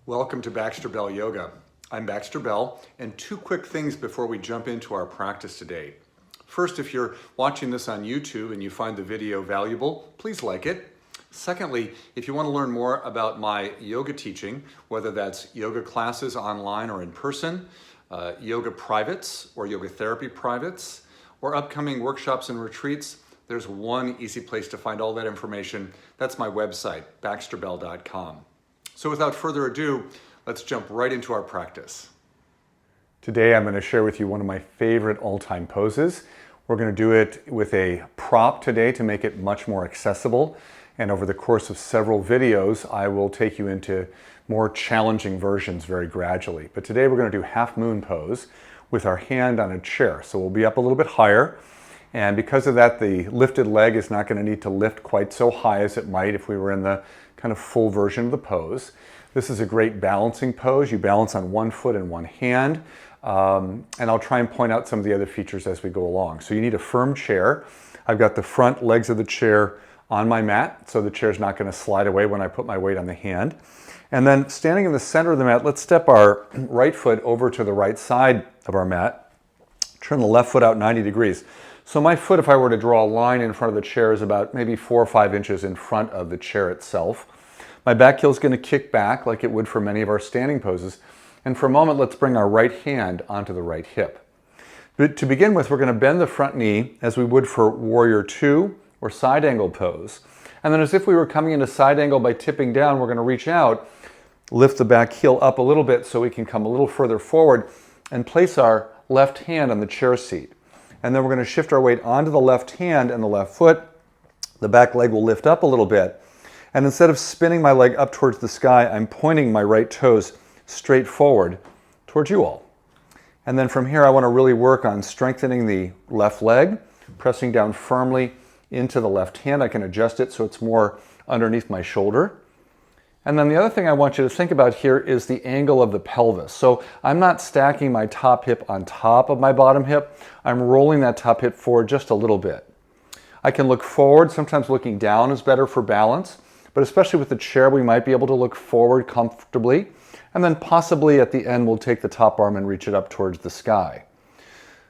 Welcome to Baxter Bell Yoga. I'm Baxter Bell, and two quick things before we jump into our practice today. First, if you're watching this on YouTube and you find the video valuable, please like it. Secondly, if you want to learn more about my yoga teaching, whether that's yoga classes online or in person, yoga privates or yoga therapy privates, or upcoming workshops and retreats, there's one easy place to find all that information. That's my website, baxterbell.com. So without further ado, let's jump right into our practice. Today I'm going to share with you one of my favorite all-time poses. We're going to do it with a prop today to make it much more accessible. And over the course of several videos, I will take you into more challenging versions very gradually. But today we're going to do half moon pose with our hand on a chair. So we'll be up a little bit higher. And because of that, the lifted leg is not going to need to lift quite so high as it might if we were in the kind of full version of the pose. This is a great balancing pose. You balance on one foot and one hand. And I'll try and point out some of the other features as we go along. So you need a firm chair. I've got the front legs of the chair on my mat, so the chair's not going to slide away when I put my weight on the hand. And then standing in the center of the mat, let's step our right foot over to the right side of our mat. Turn the left foot out 90 degrees. So my foot, if I were to draw a line in front of the chair, is about maybe 4 or 5 inches in front of the chair itself. My back heel is going to kick back like it would for many of our standing poses. And for a moment, let's bring our right hand onto the right hip. But to begin with, we're going to bend the front knee as we would for Warrior Two or side angle pose. And then as if we were coming into side angle by tipping down, we're going to reach out, lift the back heel up a little bit so we can come a little further forward and place our left hand on the chair seat. And then we're going to shift our weight onto the left hand and the left foot. The back leg will lift up a little bit. And instead of spinning my leg up towards the sky, I'm pointing my right toes straight forward towards you all. And then from here, I want to really work on strengthening the left leg, pressing down firmly into the left hand. I can adjust it so it's more underneath my shoulder. And then the other thing I want you to think about here is the angle of the pelvis. So I'm not stacking my top hip on top of my bottom hip. I'm rolling that top hip forward just a little bit. I can look forward. Sometimes looking down is better for balance, but especially with the chair, we might be able to look forward comfortably. And then possibly at the end, we'll take the top arm and reach it up towards the sky.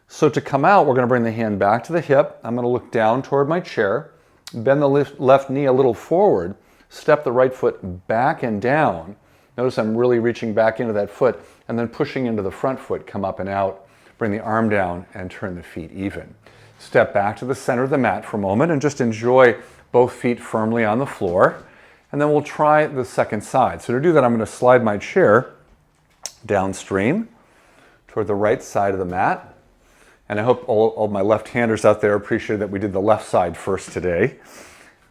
So to come out, we're going to bring the hand back to the hip. I'm going to look down toward my chair, bend the left knee a little forward, step the right foot back and down. Notice I'm really reaching back into that foot and then pushing into the front foot, come up and out, bring the arm down and turn the feet even. Step back to the center of the mat for a moment and just enjoy both feet firmly on the floor. And then we'll try the second side. So to do that, I'm going to slide my chair downstream toward the right side of the mat. And I hope all my left-handers out there appreciate that we did the left side first today.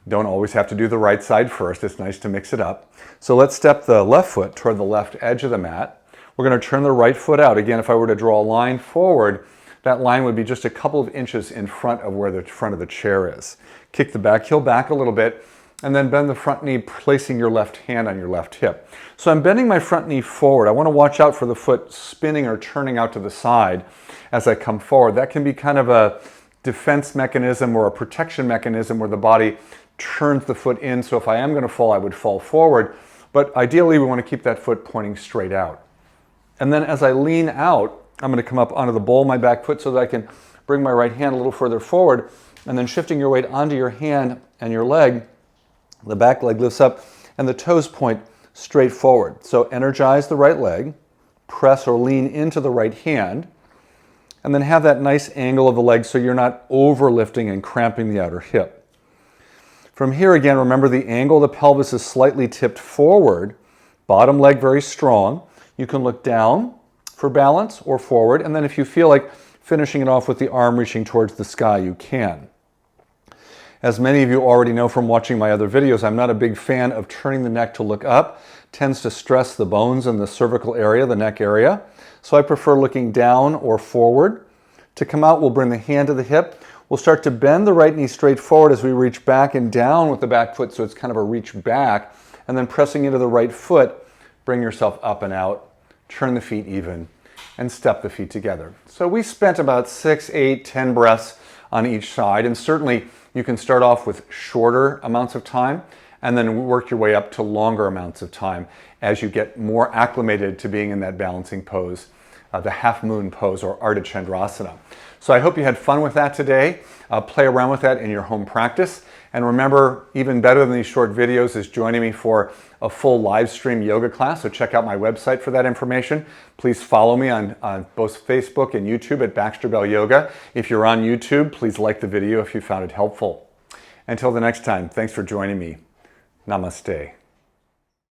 Don't always have to do the right side first. It's nice to mix it up. So let's step the left foot toward the left edge of the mat. We're going to turn the right foot out. Again, if I were to draw a line forward, that line would be just a couple of inches in front of where the front of the chair is. Kick the back heel back a little bit, and then bend the front knee, placing your left hand on your left hip. So I'm bending my front knee forward. I want to watch out for the foot spinning or turning out to the side as I come forward. That can be kind of a defense mechanism or a protection mechanism where the body turns the foot in, so if I am going to fall, I would fall forward. But ideally, we want to keep that foot pointing straight out. And then as I lean out, I'm going to come up onto the ball of my back foot so that I can bring my right hand a little further forward, and then shifting your weight onto your hand and your leg, the back leg lifts up, and the toes point straight forward. So energize the right leg, press or lean into the right hand, and then have that nice angle of the leg so you're not overlifting and cramping the outer hip. From here again, remember the angle of the pelvis is slightly tipped forward, bottom leg very strong. You can look down for balance or forward, and then if you feel like finishing it off with the arm reaching towards the sky, you can. As many of you already know from watching my other videos, I'm not a big fan of turning the neck to look up. It tends to stress the bones in the cervical area, the neck area. So I prefer looking down or forward. To come out, we'll bring the hand to the hip. We'll start to bend the right knee straight forward as we reach back and down with the back foot, so it's kind of a reach back, and then pressing into the right foot, bring yourself up and out, turn the feet even, and step the feet together. So we spent about 6, 8, 10 breaths on each side, and certainly you can start off with shorter amounts of time, and then work your way up to longer amounts of time as you get more acclimated to being in that balancing pose, the half moon pose or Ardha Chandrasana. So I hope you had fun with that today. Play around with that in your home practice. And remember, even better than these short videos is joining me for a full live stream yoga class. So check out my website for that information. Please follow me on both Facebook and YouTube at Baxter Bell Yoga. If you're on YouTube, please like the video if you found it helpful. Until the next time, thanks for joining me. Namaste.